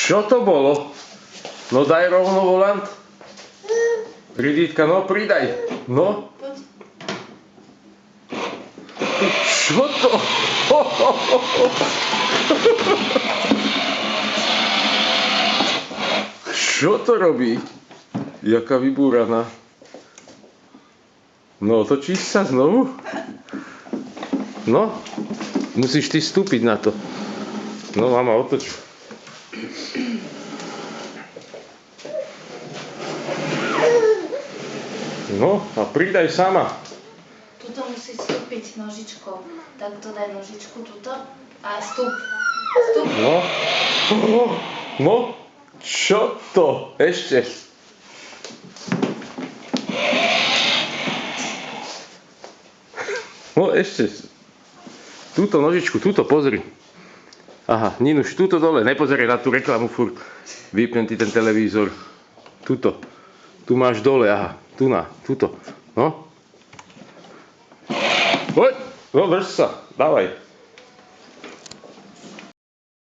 Čo to bolo? No daj rovno volant. Ridítka, no pridaj. No. Čo to? Čo to robí? Jaká vybúraná. No, otočíš sa znovu? No, musíš ty vstúpiť na to. No, mama, otoč. No, a pridaj sama. Tuto musíš vstúpiť nožičkou. Takto daj nožičku tuto a vstúp. Vstúp. No. No, čo to? Ešte. No, ešte. Túto nožičku, túto pozri. Aha, Ninuš, túto dole, nepozeraj na tú reklamu furt. Vypnem ti ten televízor. Túto. Tu máš dole, aha. Tu na, túto. No. Oj, no drž sa, dávaj.